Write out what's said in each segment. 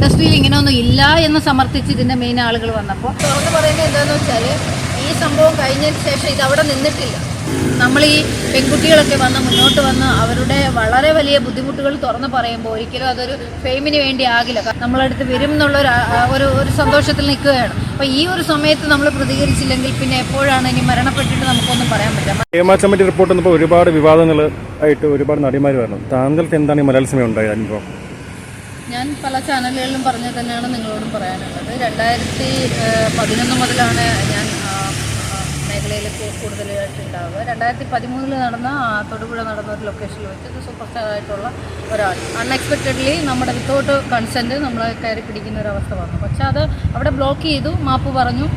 ഇൻഡസ്ട്രിയിൽ ഇങ്ങനെയൊന്നും ഇല്ല എന്ന് സമർത്ഥിച്ച് ഇതിൻ്റെ മെയിൻ ആളുകൾ വന്നപ്പോൾ തുറന്ന് പറയുന്നത് എന്താണെന്ന് വെച്ചാൽ ഈ സംഭവം കഴിഞ്ഞതിന് ശേഷം ഇത് അവിടെ നിന്നിട്ടില്ല. നമ്മൾ ഈ പെൺകുട്ടികളൊക്കെ മുന്നോട്ട് വന്ന് അവരുടെ വളരെ വലിയ ബുദ്ധിമുട്ടുകൾ തുറന്ന് പറയുമ്പോൾ ഒരിക്കലും അതൊരു ഫെയിമിന് വേണ്ടി ആകില്ല. നമ്മളടുത്ത് വരും എന്നുള്ള ഒരു സന്തോഷത്തിൽ നിൽക്കുകയാണ്. അപ്പോൾ ഈ ഒരു സമയത്ത് നമ്മൾ പ്രതികരിച്ചില്ലെങ്കിൽ പിന്നെ എപ്പോഴാണ് ഇനി മരണപ്പെട്ടിട്ട് നമുക്കൊന്നും പറയാൻ പറ്റില്ല. ഹേമ കമ്മിറ്റി റിപ്പോർട്ട് വന്നപ്പോൾ ഒരുപാട് വിവാദങ്ങൾ ആയിട്ട് ഒരുപാട് നടിമാർ വരണം. താങ്കൾക്ക് എന്താണ് ഈ മലയാള സിനിമ ഉണ്ടായ അനുഭവം? ഞാൻ പല ചാനലുകളിലും പറഞ്ഞത് തന്നെയാണ് നിങ്ങളോടും പറയാനുള്ളത്. 2011 മുതലാണ് ഞാൻ മേഖലയിൽ കൂടുതലായിട്ട് ഉണ്ടാവുക. 2013 നടന്ന തൊടുപുഴ നടന്ന ഒരു ലൊക്കേഷനിൽ വെച്ച് സൂപ്പർ സ്റ്റാർ ആയിട്ടുള്ള ഒരാൾ അൺഎക്സ്പെക്റ്റഡ്ലി നമ്മുടെ വിത്തൗട്ട് കൺസെൻറ്റ് നമ്മളെ കയറി പിടിക്കുന്ന ഒരു അവസ്ഥ വന്നു. പക്ഷെ അത് അവിടെ ബ്ലോക്ക് ചെയ്തു, മാപ്പ് പറഞ്ഞു,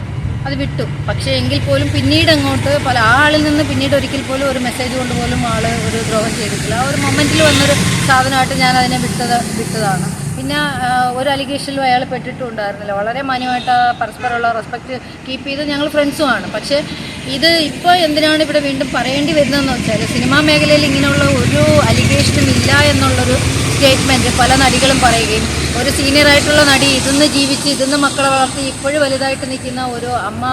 അത് വിട്ടു. പക്ഷേ എങ്കിൽ പോലും പിന്നീട് അങ്ങോട്ട് ആളിൽ നിന്ന് പിന്നീട് ഒരിക്കൽ പോലും ഒരു മെസ്സേജ് കൊണ്ട് പോലും ആൾ ഒരു ദ്രോഹം ചെയ്തിട്ടില്ല. ആ ഒരു മൊമെൻറ്റിൽ വന്നൊരു സാധനമായിട്ട് ഞാൻ അതിനെ വിട്ടതാണ്. പിന്നെ ഒരു അലിഗേഷനിലും അയാൾ പെട്ടിട്ടുണ്ടായിരുന്നില്ല. വളരെ മാന്യമായിട്ട് പരസ്പരമുള്ള റെസ്പെക്റ്റ് കീപ്പ് ചെയ്ത് ഞങ്ങൾ ഫ്രണ്ട്സുമാണ്. പക്ഷേ ഇത് ഇപ്പോൾ എന്തിനാണ് ഇവിടെ വീണ്ടും പറയേണ്ടി വരുന്നതെന്ന് വെച്ചാൽ സിനിമാ മേഖലയിൽ ഇങ്ങനെയുള്ള ഒരു അലിഗേഷനും ഇല്ല എന്നുള്ളൊരു സ്റ്റേറ്റ്മെൻറ്റ് പല നടികളും പറയുകയും ഒരു സീനിയറായിട്ടുള്ള നടി ഇതിന്ന് ജീവിച്ച് ഇതിന്ന് മക്കളെ വളർത്തി ഇപ്പോഴും വലുതായിട്ട് നിൽക്കുന്ന ഒരു അമ്മ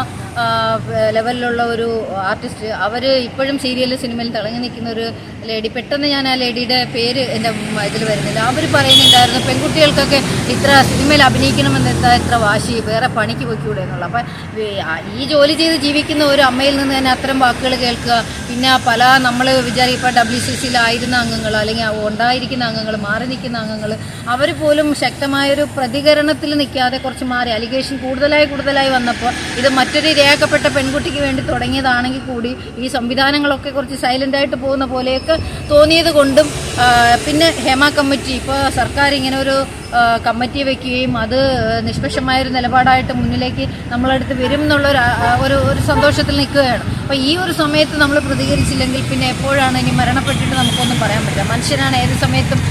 ലെവലിലുള്ള ഒരു ആർട്ടിസ്റ്റ്, അവർ ഇപ്പോഴും സീരിയൽ സിനിമയിൽ തിളങ്ങി നിൽക്കുന്ന ഒരു ലേഡി, പെട്ടെന്ന് ഞാൻ ആ ലേഡിയുടെ പേര് എൻ്റെ ഇതിൽ വരുന്നില്ല, അവർ പറയുന്നുണ്ടായിരുന്നു പെൺകുട്ടികൾക്കൊക്കെ ഇത്ര സിനിമയിൽ അഭിനയിക്കണമെന്ന് ഇത്ര വാശി, വേറെ പണിക്ക് പോയിക്കൂടെ എന്നുള്ള. അപ്പം ഈ ജോലി ചെയ്ത് ജീവിക്കുന്ന ഒരു അമ്മയിൽ നിന്ന് തന്നെ അത്തരം വാക്കുകൾ കേൾക്കുക. പിന്നെ നമ്മൾ ഇപ്പോൾ WCCയിലായിരുന്ന അംഗങ്ങൾ അല്ലെങ്കിൽ ഉണ്ടായിരിക്കുന്ന അംഗങ്ങൾ, മാറി നിൽക്കുന്ന അംഗങ്ങൾ, അവർ പോലും ശക്തമായൊരു പ്രതികരണത്തിൽ നിൽക്കാതെ കുറച്ച് മാറി അലിഗേഷൻ കൂടുതലായി വന്നപ്പോൾ ഇത് മറ്റൊരു രേഖപ്പെട്ട പെൺകുട്ടിക്ക് വേണ്ടി തുടങ്ങിയതാണെങ്കിൽ കൂടി ഈ സംവിധാനങ്ങളൊക്കെ കുറച്ച് സൈലൻ്റായിട്ട് പോകുന്ന പോലെയൊക്കെ തോന്നിയത് കൊണ്ടും പിന്നെ ഹേമ കമ്മിറ്റി ഇപ്പോൾ സർക്കാർ ഇങ്ങനെ ഒരു കമ്മിറ്റി വയ്ക്കുകയും അത് നിഷ്പക്ഷമായൊരു നിലപാടായിട്ട് മുന്നിലേക്ക് നമ്മളടുത്ത് വരും എന്നുള്ള ഒരു സന്തോഷത്തിൽ നിൽക്കുകയാണ്. അപ്പോൾ ഈ ഒരു സമയത്ത് നമ്മൾ പ്രതികരിച്ചില്ലെങ്കിൽ പിന്നെ എപ്പോഴാണ് ഇനി മരണപ്പെട്ടിട്ട് നമുക്കൊന്നും പറയാൻ പറ്റില്ല. മനുഷ്യനാണ്, ഏത് സമയത്തും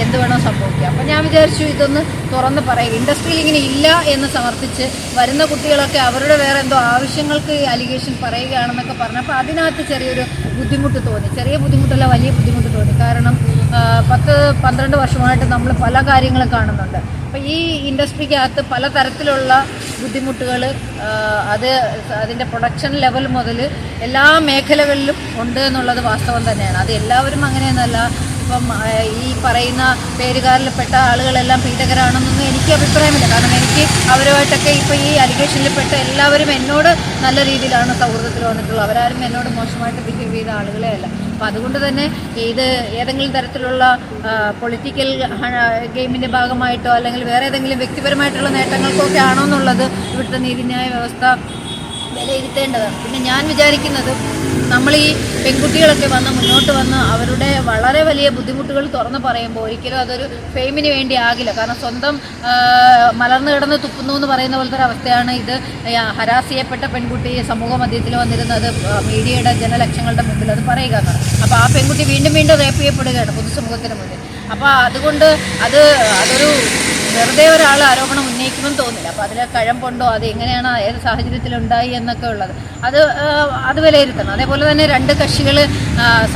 എന്ത് വേണോ സംഭവിക്കുക. അപ്പോൾ ഞാൻ വിചാരിച്ചു ഇതൊന്ന് തുറന്ന് പറയുക. ഇൻഡസ്ട്രിയിൽ ഇങ്ങനെ ഇല്ല എന്ന് സമർത്ഥിച്ച് വരുന്ന കുട്ടികളൊക്കെ അവരുടെ വേറെ എന്തോ ആവശ്യങ്ങൾക്ക് ഈ അലിഗേഷൻ പറയുകയാണെന്നൊക്കെ പറഞ്ഞപ്പോൾ അതിനകത്ത് ചെറിയൊരു ബുദ്ധിമുട്ട് തോന്നി. ചെറിയ ബുദ്ധിമുട്ടല്ല, വലിയ ബുദ്ധിമുട്ട് തോന്നി. കാരണം 10-12 വർഷമായിട്ട് നമ്മൾ പല കാര്യങ്ങളും കാണുന്നുണ്ട്. അപ്പോൾ ഈ ഇൻഡസ്ട്രിക്കകത്ത് പലതരത്തിലുള്ള ബുദ്ധിമുട്ടുകൾ അതിൻ്റെ പ്രൊഡക്ഷൻ ലെവൽ മുതൽ എല്ലാ മേഖലകളിലും ഉണ്ട് എന്നുള്ളത് വാസ്തവം തന്നെയാണ്. അത് എല്ലാവരും അങ്ങനെയൊന്നുമല്ല. ഇപ്പം ഈ പറയുന്ന പേരുകാരിൽപ്പെട്ട ആളുകളെല്ലാം പീഡകരാണെന്നൊന്നും എനിക്ക് അഭിപ്രായമില്ല. കാരണം എനിക്ക് അവരുമായിട്ടൊക്കെ ഇപ്പോൾ ഈ അലിഗേഷനിൽ പെട്ട എല്ലാവരും എന്നോട് നല്ല രീതിയിലാണ് സൗഹൃദത്തിൽ വന്നിട്ടുള്ളത്. അവരാരും എന്നോട് മോശമായിട്ട് ബിഹേവ് ചെയ്ത ആളുകളെ അല്ല. അപ്പം അതുകൊണ്ട് തന്നെ ഇത് ഏതെങ്കിലും തരത്തിലുള്ള പൊളിറ്റിക്കൽ ഗെയിമിൻ്റെ ഭാഗമായിട്ടോ അല്ലെങ്കിൽ വേറെ ഏതെങ്കിലും വ്യക്തിപരമായിട്ടുള്ള നേട്ടങ്ങൾക്കോ ഒക്കെ ആണോ എന്നുള്ളത് ഇവിടുത്തെ നീതിന്യായ വ്യവസ്ഥ വിലയിരുത്തേണ്ടതാണ്. പിന്നെ ഞാൻ വിചാരിക്കുന്നത് നമ്മൾ ഈ പെൺകുട്ടികളൊക്കെ മുന്നോട്ട് വന്ന് അവരുടെ വളരെ വലിയ ബുദ്ധിമുട്ടുകൾ തുറന്ന് പറയുമ്പോൾ ഒരിക്കലും അതൊരു ഫെയിമിന് വേണ്ടി ആകില്ല. കാരണം സ്വന്തം മലർന്നു കിടന്ന് തുപ്പുന്നു എന്ന് പറയുന്ന പോലത്തെ ഒരു അവസ്ഥയാണ് ഇത്. ഹരാസ് ചെയ്യപ്പെട്ട പെൺകുട്ടി സമൂഹ മധ്യത്തിൽ വന്നിരുന്നത് മീഡിയയുടെ ജനലക്ഷങ്ങളുടെ മുമ്പിൽ അത് പറയുക എന്നാണ്. അപ്പോൾ ആ പെൺകുട്ടി വീണ്ടും റേപ്പ് ചെയ്യപ്പെടുകയാണ് പൊതുസമൂഹത്തിന് മുന്നിൽ. അപ്പോൾ അതുകൊണ്ട് അതൊരു വെറുതെ ഒരാൾ ആരോപണം ഉന്നയിക്കുമെന്ന് തോന്നില്ല. അപ്പോൾ അതിൽ കഴമ്പുണ്ടോ, അത് എങ്ങനെയാണ്, ഏത് സാഹചര്യത്തിലുണ്ടായി എന്നൊക്കെ ഉള്ളത് അത് വിലയിരുത്തണം. അതേപോലെ തന്നെ രണ്ട് കക്ഷികൾ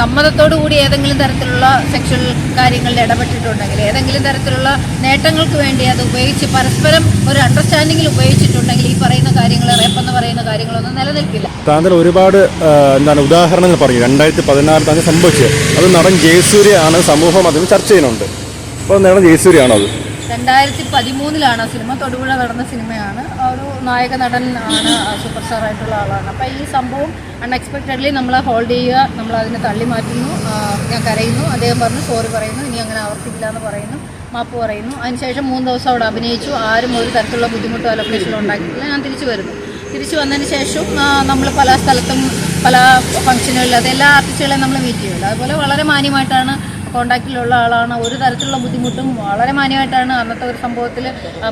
സമ്മതത്തോടു കൂടി ഏതെങ്കിലും തരത്തിലുള്ള സെക്ഷൽ കാര്യങ്ങളിൽ ഇടപെട്ടിട്ടുണ്ടെങ്കിൽ, ഏതെങ്കിലും തരത്തിലുള്ള നേട്ടങ്ങൾക്ക് വേണ്ടി അത് ഉപയോഗിച്ച് പരസ്പരം ഒരു അണ്ടർസ്റ്റാൻഡിങ്ങിൽ ഉപയോഗിച്ചിട്ടുണ്ടെങ്കിൽ ഈ പറയുന്ന കാര്യങ്ങൾ, റേപ്പെന്ന് പറയുന്ന കാര്യങ്ങളൊന്നും നിലനിൽക്കില്ല. താങ്കൾ ഒരുപാട് ഉദാഹരണങ്ങൾ പറഞ്ഞു. 2016 താങ്കൾ സംഭവിച്ചത് അത് നടൻ ജയസൂര്യ ആണ്, സമൂഹം അതിന് ചർച്ച ചെയ്യുന്നുണ്ട്. അപ്പോൾ നടൻ ജയസൂര്യ ആണോ? അത് 2013 സിനിമ, തൊടുപുഴ നടന്ന സിനിമയാണ്. ഒരു നായക നടൻ ആണ്, സൂപ്പർ സ്റ്റാർ ആയിട്ടുള്ള ആളാണ്. അപ്പോൾ ഈ സംഭവം അൺഎക്സ്പെക്റ്റഡ്ലി നമ്മളെ ഹോൾഡ് ചെയ്യുക, നമ്മളതിനെ തള്ളി മാറ്റുന്നു. ഞാൻ കരയുന്നു, അദ്ദേഹം പറഞ്ഞു സോറി പറയുന്നു, ഇനി അങ്ങനെ ആവർത്തിക്കില്ല എന്ന് പറയുന്നു, മാപ്പ് പറയുന്നു. അതിനുശേഷം 3 ദിവസം അവിടെ അഭിനയിച്ചു. ആരും ഒരു തരത്തിലുള്ള ബുദ്ധിമുട്ടോ ലൊക്കേഷനോ ഉണ്ടാക്കിയിട്ടില്ല. ഞാൻ തിരിച്ചു വന്നതിന് ശേഷം നമ്മൾ പല സ്ഥലത്തും പല ഫംഗ്ഷനുകളിൽ അതെല്ലാ ആർട്ടിസ്റ്റുകളെയും നമ്മൾ മീറ്റ് ചെയ്യുമല്ലോ. അതുപോലെ വളരെ മാന്യമായിട്ടാണ് കോണ്ടാക്റ്റിലുള്ള ആളാണ്. ഒരു തരത്തിലുള്ള ബുദ്ധിമുട്ടും വളരെ മാന്യമായിട്ടാണ് അന്നത്തെ ഒരു സംഭവത്തിൽ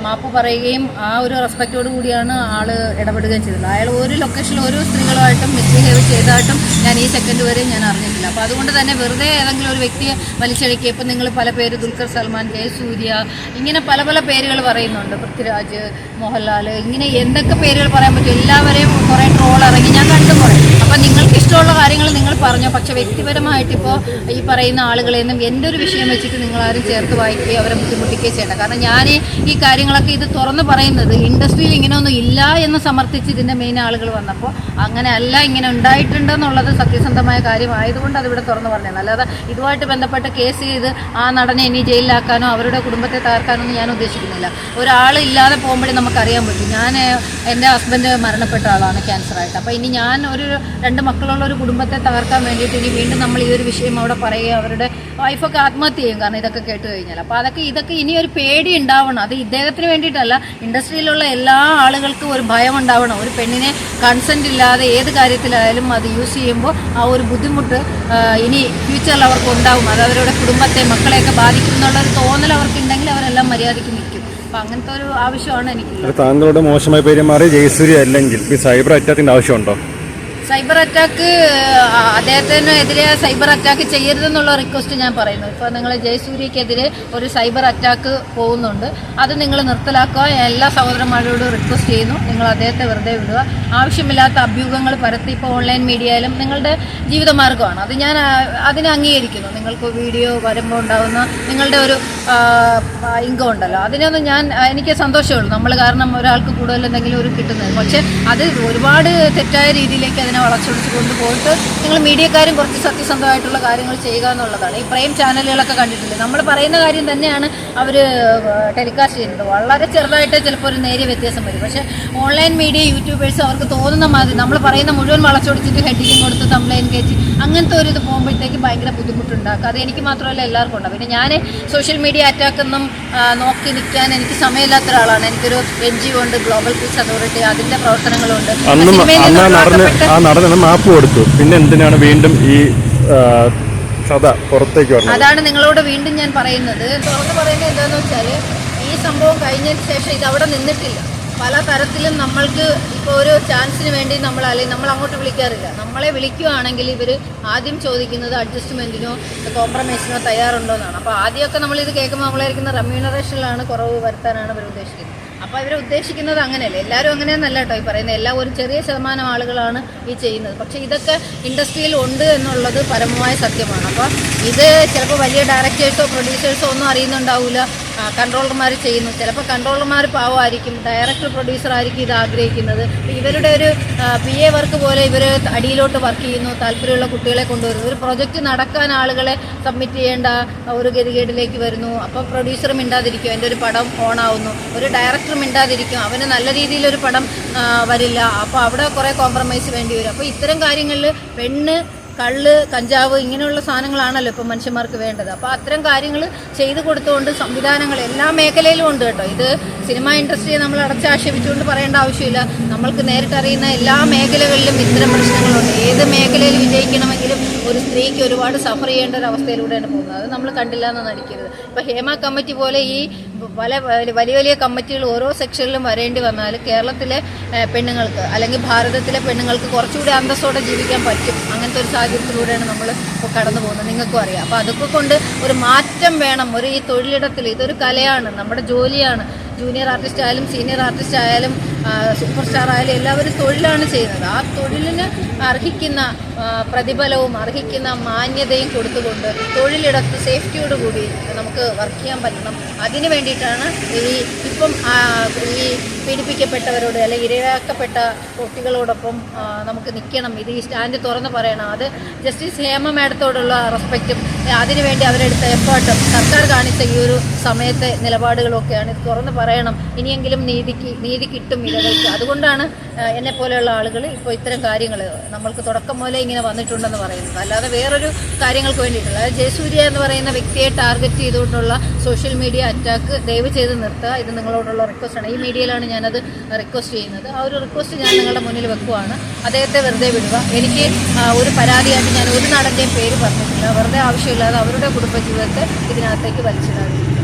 മാപ്പ് പറയുകയും ആ ഒരു റെസ്പെക്റ്റോട് കൂടിയാണ് ആൾ ഇടപെടുകയും ചെയ്തത്. അയാൾ ഒരു ലൊക്കേഷനിൽ ഒരു സ്ത്രീകളുമായിട്ടും മിസ്ബിഹേവ് ചെയ്തതായിട്ടും ഞാൻ ഈ സെക്കൻഡ് വരെ ഞാൻ അറിഞ്ഞിട്ടില്ല. പറ്റില്ല. അപ്പോൾ അതുകൊണ്ട് തന്നെ വെറുതെ ഏതെങ്കിലും ഒരു വ്യക്തിയെ വലിച്ചഴിക്കുക. ഇപ്പം നിങ്ങൾ പല പേര് ദുൽഖർ സൽമാൻ, ജയസൂര്യ, ഇങ്ങനെ പല പല പേരുകൾ പറയുന്നുണ്ട്, പൃഥ്വിരാജ്, മോഹൻലാൽ, ഇങ്ങനെ എന്തൊക്കെ പേരുകൾ പറയാൻ പറ്റും. എല്ലാവരെയും കുറേ ട്രോൾ ഇറങ്ങി ഞാൻ കണ്ടു കുറേ. അപ്പം നിങ്ങൾക്ക് ഇഷ്ടമുള്ള കാര്യങ്ങൾ നിങ്ങൾ പറഞ്ഞോ, പക്ഷേ വ്യക്തിപരമായിട്ട് ഇപ്പോൾ ഈ പറയുന്ന ആളുകളെയൊന്നും എൻ്റെ ഒരു വിഷയം വെച്ചിട്ട് നിങ്ങളാരും ചേർത്ത് വായിക്കുകയോ അവരെ ബുദ്ധിമുട്ടിക്കുകയോ ചെയ്യണ്ട. കാരണം ഞാൻ ഈ കാര്യങ്ങളൊക്കെ ഇത് തുറന്ന് പറയുന്നത് ഇൻഡസ്ട്രിയിൽ ഇങ്ങനെയൊന്നും ഇല്ല എന്ന് സമർത്ഥിച്ച് ഇതിൻ്റെ മെയിൻ ആളുകൾ വന്നപ്പോൾ അങ്ങനെ അല്ല, ഇങ്ങനെ ഉണ്ടായിട്ടുണ്ടെന്നുള്ളത് സത്യസന്ധമായ കാര്യമായതുകൊണ്ട് അതിവിടെ തുറന്ന് പറഞ്ഞത്. അല്ലാതെ ഇതുമായിട്ട് ബന്ധപ്പെട്ട കേസ് ചെയ്ത് ആ നടനെ ഇനി ജയിലിലാക്കാനോ അവരുടെ കുടുംബത്തെ തകർക്കാനോ ഒന്നും ഞാൻ ഉദ്ദേശിക്കുന്നില്ല. ഒരാൾ ഇല്ലാതെ പോകുമ്പോഴേ നമുക്കറിയാൻ പറ്റും. എൻ്റെ ഹസ്ബൻഡ് മരണപ്പെട്ട ആളാണ് ക്യാൻസറായിട്ട്. അപ്പോൾ ഇനി ഞാൻ ഒരു 2 മക്കളുള്ള ഒരു കുടുംബത്തെ തകർക്കാൻ വേണ്ടിയിട്ട് ഇനി വീണ്ടും നമ്മൾ ഈ ഒരു വിഷയം അവിടെ പറയുക, അവരുടെ വൈഫൊക്കെ ആത്മഹത്യ ചെയ്യും കാരണം ഇതൊക്കെ കേട്ട് കഴിഞ്ഞാൽ. അപ്പോൾ ഇതൊക്കെ ഇനി ഒരു പേടി ഉണ്ടാവണം. അത് ഇദ്ദേഹത്തിന് വേണ്ടിയിട്ടല്ല, ഇൻഡസ്ട്രിയിലുള്ള എല്ലാ ആളുകൾക്കും ഒരു ഭയം ഉണ്ടാവണം. ഒരു പെണ്ണിനെ കൺസെൻറ്റ് ഇല്ലാതെ ഏത് കാര്യത്തിലായാലും അത് യൂസ് ചെയ്യുമ്പോൾ ആ ഒരു ബുദ്ധിമുട്ട് ഇനി ഫ്യൂച്ചറിൽ അവർക്ക് ഉണ്ടാവും. അത് അവരുടെ കുടുംബത്തെ, മക്കളെയൊക്കെ ബാധിക്കും എന്നുള്ളൊരു തോന്നൽ അവർക്കുണ്ടെങ്കിൽ അവരെല്ലാം മര്യാദയ്ക്ക് നിൽക്കും. അപ്പം അങ്ങനത്തെ ഒരു ആവശ്യമാണ് എനിക്ക്. താങ്കളോട് മോശമായി പെരുമാറി ജയസൂര്യ അല്ലെങ്കിൽ ഈ സൈബർ അറ്റാക്കിൻ്റെ ആവശ്യമുണ്ടോ? സൈബർ അറ്റാക്ക് അദ്ദേഹത്തിനെതിരെ സൈബർ അറ്റാക്ക് ചെയ്യരുതെന്നുള്ള റിക്വസ്റ്റ് ഞാൻ പറയുന്നു. ഇപ്പോൾ നിങ്ങൾ ജയസൂര്യക്കെതിരെ ഒരു സൈബർ അറ്റാക്ക് പോകുന്നുണ്ട്, അത് നിങ്ങൾ നിർത്തലാക്കുക. എല്ലാ സഹോദരന്മാരോടും റിക്വസ്റ്റ് ചെയ്യുന്നു, നിങ്ങൾ അദ്ദേഹത്തെ വെറുതെ വിടുക. ആവശ്യമില്ലാത്ത അഭ്യൂഹങ്ങൾ പരത്തി ഇപ്പോൾ ഓൺലൈൻ മീഡിയയിലും നിങ്ങളുടെ ജീവിതമാർഗ്ഗമാണ്, അത് ഞാൻ അതിനെ അംഗീകരിക്കുന്നു. നിങ്ങൾക്ക് വീഡിയോ വരുമ്പോൾ ഉണ്ടാകുന്ന നിങ്ങളുടെ ഒരു ഇൻകം ഉണ്ടല്ലോ, അതിനൊന്നും എനിക്ക് സന്തോഷമുള്ളൂ. നമ്മൾ കാരണം ഒരാൾക്ക് കൂടുതൽ എന്തെങ്കിലും ഒരു കിട്ടുന്നത്. പക്ഷേ അത് ഒരുപാട് തെറ്റായ രീതിയിലേക്ക് അതിനെ വളച്ചൊടിച്ച് കൊണ്ടുപോയിട്ട് നിങ്ങൾ മീഡിയക്കാരും കുറച്ച് സത്യസന്ധമായിട്ടുള്ള കാര്യങ്ങൾ ചെയ്യുക എന്നുള്ളതാണ്. ഈ പ്രൈം ചാനലുകളൊക്കെ കണ്ടിട്ടില്ലേ, നമ്മൾ പറയുന്ന കാര്യം തന്നെയാണ് അവർ ടെലികാസ്റ്റ് ചെയ്യുന്നത്. വളരെ ചെറുതായിട്ട് ചിലപ്പോൾ ഒരു നേരിയ വ്യത്യാസം വരും. പക്ഷേ ഓൺലൈൻ മീഡിയ യൂട്യൂബേഴ്സ് അവർക്ക് തോന്നുന്ന മാതിരി നമ്മൾ പറയുന്ന മുഴുവൻ വളച്ചൊടിച്ചിട്ട് ഹെഡിങ് കൊടുത്ത് തംബ്ലൈൻ കയറ്റി അങ്ങനത്തെ ഒരു ഇത് പോകുമ്പോഴത്തേക്ക് ഭയങ്കര ബുദ്ധിമുട്ടുണ്ടാക്കുക. അത് എനിക്ക് മാത്രമല്ല എല്ലാവർക്കും ഉണ്ടാകും. പിന്നെ ഞാൻ സോഷ്യൽ മീഡിയ അറ്റാക്കൊന്നും നോക്കി നിൽക്കാൻ എനിക്ക് സമയമില്ലാത്ത ഒരാളാണ്. എനിക്കൊരു NGO ഉണ്ട്, ഗ്ലോബൽ പീസ് അതോറിറ്റി, അതിൻ്റെ പ്രവർത്തനങ്ങളുണ്ട്. നടന്ന മാപ്പ് കൊടുത്തു, പിന്നെ എന്തിനാണ് വീണ്ടും ഈ കഥ പുറത്തേക്ക് വരുന്നത്? അതാണ് നിങ്ങളോട് വീണ്ടും ഞാൻ പറയുന്നത്. തുറന്ന് പറയുന്നത് എന്താണെന്ന് വെച്ചാൽ ഈ സംഭവം കഴിഞ്ഞതിന് ശേഷം ഇത് അവിടെ നിന്നിട്ടില്ല. പല തരത്തിലും നമ്മൾക്ക് ഇപ്പോൾ ഒരു ചാൻസിന് വേണ്ടി നമ്മൾ അങ്ങോട്ട് വിളിക്കാറില്ല. നമ്മളെ വിളിക്കുകയാണെങ്കിൽ ഇവർ ആദ്യം ചോദിക്കുന്നത് അഡ്ജസ്റ്റ്മെൻറ്റിനോ കോംപ്രമൈസിനോ തയ്യാറുണ്ടോ എന്നാണ്. അപ്പോൾ ആദ്യമൊക്കെ നമ്മളിത് കേൾക്കുമ്പോൾ നമ്മളായിരിക്കുന്ന റെമ്യൂണറേഷനിലാണ് കുറവ് വരുത്താനാണ് ഇവർ ഉദ്ദേശിക്കുന്നത്. അപ്പോൾ ഇവർ ഉദ്ദേശിക്കുന്നത് അങ്ങനെയല്ല. എല്ലാവരും അങ്ങനെയെന്നല്ല കേട്ടോ ഈ പറയുന്നത്. ഒരു ചെറിയ ശതമാനം ആളുകളാണ് ഈ ചെയ്യുന്നത്. പക്ഷേ ഇതൊക്കെ ഇൻഡസ്ട്രിയിൽ ഉണ്ട് എന്നുള്ളത് പരമമായ സത്യമാണ്. അപ്പോൾ ഇത് ചിലപ്പോൾ വലിയ ഡയറക്ടേഴ്സോ പ്രൊഡ്യൂസേഴ്സോ ഒന്നും അറിയുന്നുണ്ടാവില്ല, കൺട്രോളർമാർ ചെയ്യുന്നു. ചിലപ്പോൾ കൺട്രോളർമാർ പാവമായിരിക്കും, ഡയറക്ടർ പ്രൊഡ്യൂസർ ആയിരിക്കും ഇത് ആഗ്രഹിക്കുന്നത്. ഇവരുടെ ഒരു PA വർക്ക് പോലെ ഇവർ അടിയിലോട്ട് വർക്ക് ചെയ്യുന്നു, താല്പര്യമുള്ള കുട്ടികളെ കൊണ്ടുവരുന്നു. ഒരു പ്രൊജക്റ്റ് നടക്കാൻ ആളുകളെ സബ്മിറ്റ് ചെയ്യേണ്ട ഒരു ഗതികേടിലേക്ക് വരുന്നു. അപ്പോൾ പ്രൊഡ്യൂസർ മിണ്ടാതിരിക്കും, എൻ്റെ ഒരു പടം ഓണാവുന്നു. ഒരു ഡയറക്ടർ മിണ്ടാതിരിക്കും, അവന് നല്ല രീതിയിലൊരു പടം വരില്ല. അപ്പോൾ അവിടെ കുറേ കോംപ്രമൈസ് വേണ്ടി വരും. അപ്പോൾ ഇത്തരം കാര്യങ്ങളിൽ പെണ്ണ്, കള്ള്, കഞ്ചാവ് ഇങ്ങനെയുള്ള സാധനങ്ങളാണല്ലോ ഇപ്പോൾ മനുഷ്യന്മാർക്ക് വേണ്ടത്. അപ്പോൾ അത്തരം കാര്യങ്ങൾ ചെയ്തു കൊടുത്തുകൊണ്ട് സംവിധാനങ്ങൾ എല്ലാ മേഖലയിലും ഉണ്ട് കേട്ടോ. ഇത് സിനിമ ഇൻഡസ്ട്രിയെ നമ്മൾ അടച്ചാക്ഷേപിച്ചുകൊണ്ട് പറയേണ്ട ആവശ്യമില്ല. നമ്മൾക്ക് നേരിട്ടറിയുന്ന എല്ലാ മേഖലകളിലും ഇത്തരം പ്രശ്നങ്ങളുണ്ട്. ഏത് മേഖലയിൽ വിജയിക്കണമെങ്കിലും ഒരു സ്ത്രീക്ക് ഒരുപാട് സഫർ ചെയ്യേണ്ട ഒരു അവസ്ഥയിലൂടെയാണ് പോകുന്നത്. അത് നമ്മൾ കണ്ടില്ല എന്ന് നടിക്കരുത്. ഇപ്പോൾ ഹേമ കമ്മിറ്റി പോലെ ഈ വലിയ വലിയ കമ്മിറ്റികൾ ഓരോ സെക്ഷനിലും വരേണ്ടി വന്നാൽ കേരളത്തിലെ പെണ്ണുങ്ങൾക്ക് അല്ലെങ്കിൽ ഭാരതത്തിലെ പെണ്ണുങ്ങൾക്ക് കുറച്ചുകൂടി അന്തസ്സോടെ ജീവിക്കാൻ പറ്റും. അങ്ങനത്തെ ഒരു സാഹചര്യത്തിലൂടെയാണ് നമ്മൾ ഇപ്പോൾ കടന്നു പോകുന്നത്, നിങ്ങൾക്കും അറിയാം. അപ്പോൾ അതൊക്കെ കൊണ്ട് ഒരു മാറ്റം വേണം. ഈ തൊഴിലിടത്തിൽ ഇതൊരു കലയാണ്, നമ്മുടെ ജോലിയാണ്. ജൂനിയർ ആർട്ടിസ്റ്റ് ആയാലും സീനിയർ ആർട്ടിസ്റ്റ് ആയാലും സൂപ്പർ സ്റ്റാർ ആയാലും എല്ലാവരും തൊഴിലാണ് ചെയ്യുന്നത്. ആ തൊഴിലിന് അർഹിക്കുന്ന പ്രതിഫലവും അർഹിക്കുന്ന മാന്യതയും കൊടുത്തുകൊണ്ട് തൊഴിലിടത്ത് സേഫ്റ്റിയോടുകൂടി നമുക്ക് വർക്ക് ചെയ്യാൻ പറ്റണം. അതിന് വേണ്ടിയിട്ടാണ് ഇപ്പം ഈ പീഡിപ്പിക്കപ്പെട്ടവരോട് അല്ലെങ്കിൽ ഇരയാക്കപ്പെട്ട കുട്ടികളോടൊപ്പം നമുക്ക് നിൽക്കണം. ഇത് ഈ സ്റ്റാൻഡ് തുറന്ന് പറയണം. അത് ജസ്റ്റിസ് ഹേമ മാഡത്തോടുള്ള റെസ്പെക്റ്റും അതിനുവേണ്ടി അവരെടുത്ത എഫേർട്ടും സർക്കാർ കാണിച്ച ഈ ഒരു സമയത്തെ നിലപാടുകളൊക്കെയാണ്. ഇത് തുറന്ന് പറയണം. ഇനിയെങ്കിലും നീതി കിട്ടും ഇരകൾക്ക്. അതുകൊണ്ടാണ് എന്നെപ്പോലെയുള്ള ആളുകൾ ഇപ്പോൾ ഇത്തരം കാര്യങ്ങൾ നമ്മൾക്ക് തുടക്കം മുതലേ ഇങ്ങനെ വന്നിട്ടുണ്ടെന്ന് പറയുന്നത്. അല്ലാതെ വേറൊരു കാര്യങ്ങൾക്ക് വേണ്ടിയിട്ടുള്ള, അതായത് ജയസൂര്യ എന്ന് പറയുന്ന വ്യക്തിയെ ടാർഗറ്റ് ചെയ്തുകൊണ്ടുള്ള സോഷ്യൽ മീഡിയ അറ്റാക്ക് ദയവ് ചെയ്ത് നിർത്തുക. ഇത് നിങ്ങളോടുള്ള റിക്വസ്റ്റാണ്. ഈ മീഡിയയിലാണ് ഞാനത് റിക്വസ്റ്റ് ചെയ്യുന്നത്. ആ ഒരു റിക്വസ്റ്റ് ഞാൻ നിങ്ങളുടെ മുന്നിൽ വെക്കുവാണ്. അദ്ദേഹത്തെ വെറുതെ വിടുക. എനിക്ക് ഒരു പരാതിയായിട്ട് ഞാൻ ഒരു നടൻ്റെയും പേര് പറഞ്ഞിട്ടില്ല. വെറുതെ ആവശ്യമില്ലാതെ അവരുടെ കുടുംബജീവിതത്തെ ഇതിനകത്തേക്ക് വലിച്ചിടാതിരിക്കും.